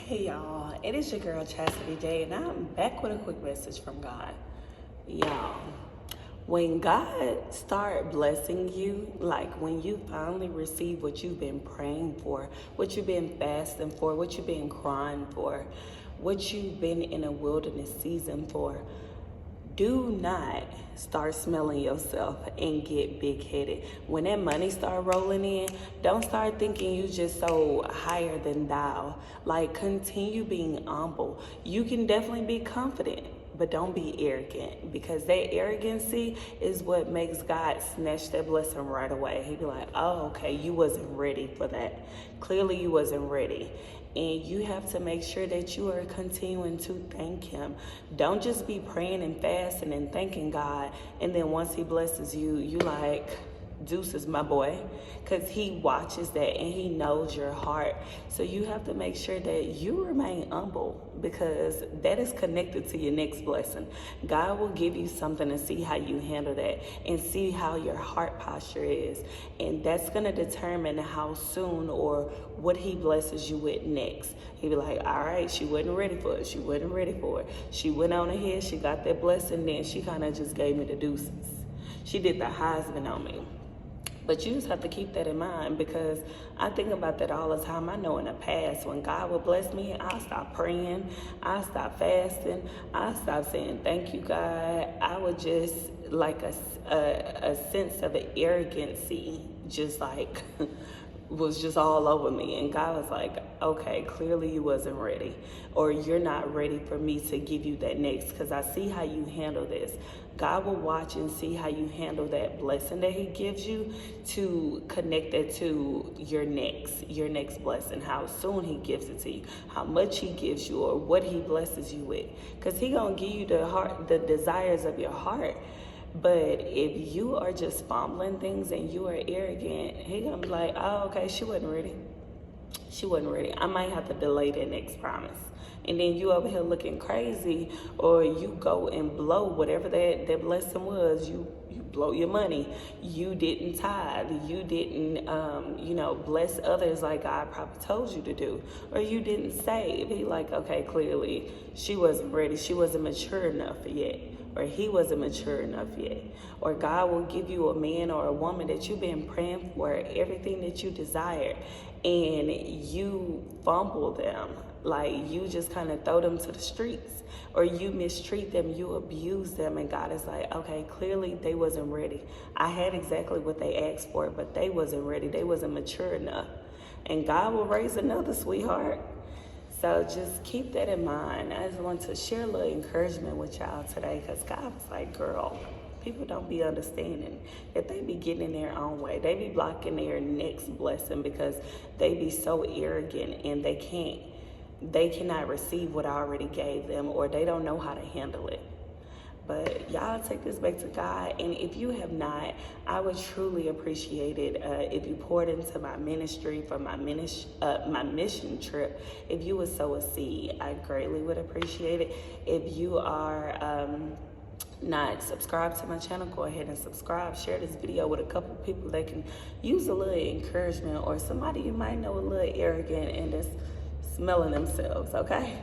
Hey y'all, it is your girl Chastity J, and I'm back with a quick message from God. Y'all, when God start blessing you, like when you finally receive what you've been praying for, what you've been fasting for, what you've been crying for, what you've been in a wilderness season for, do not start smelling yourself and get big-headed. When that money start rolling in, don't start thinking you just so higher than thou. Like, continue being humble. You can definitely be confident, but don't be arrogant, because that arrogancy is what makes God snatch that blessing right away. He'd be like, oh, okay, you wasn't ready for that. Clearly you wasn't ready. And you have to make sure that you are continuing to thank him. Don't just be praying and fasting and thanking God, and then once he blesses you, you like, deuces, my boy, because he watches that and he knows your heart. So you have to make sure that you remain humble, because that is connected to your next blessing. God will give you something to see how you handle that and see how your heart posture is, and that's going to determine how soon or what he blesses you with next. He'll be like, all right, she wasn't ready for it, she wasn't ready for it, she went on ahead, she got that blessing, then she kind of just gave me the deuces, she did the Heisman on me. But you just have to keep that in mind, because I think about that all the time. I know in the past when God would bless me, I stopped praying, I stopped fasting, I stopped saying thank you, God. I would just like a sense of arrogancy, just like was just all over me. And God was like, okay, clearly you wasn't ready, or you're not ready for me to give you that next, because I see how you handle this. God will watch and see how you handle that blessing that he gives you, to connect that to your next blessing, how soon he gives it to you, how much he gives you, or what he blesses you with, because he gonna give you the desires of your heart. But if you are just fumbling things and you are arrogant, he gonna be like, oh, okay, she wasn't ready. She wasn't ready. I might have to delay that next promise. And then you over here looking crazy, or you go and blow whatever that blessing was. You blow your money. You didn't tithe. You didn't, bless others like God probably told you to do. Or you didn't save. He like, okay, clearly she wasn't ready. She wasn't mature enough yet. Or he wasn't mature enough yet. Or God will give you a man or a woman that you've been praying for, everything that you desire, and you fumble them. Like, you just kind of throw them to the streets, or you mistreat them, you abuse them, and God is like, okay, clearly they wasn't ready. I had exactly what they asked for, but they wasn't ready. They wasn't mature enough. And God will raise another, sweetheart. So just keep that in mind. I just want to share a little encouragement with y'all today, because God was like, girl, people don't be understanding that they be getting in their own way. They be blocking their next blessing because they be so arrogant, and they cannot receive what I already gave them, or they don't know how to handle it. But y'all take this back to God. And if you have not, I would truly appreciate it if you poured into my ministry for my mission trip. If you would sow a seed, I greatly would appreciate it. If you are not subscribed to my channel, go ahead and subscribe. Share this video with a couple people that can use a little encouragement, or somebody you might know a little arrogant and just smelling themselves, okay?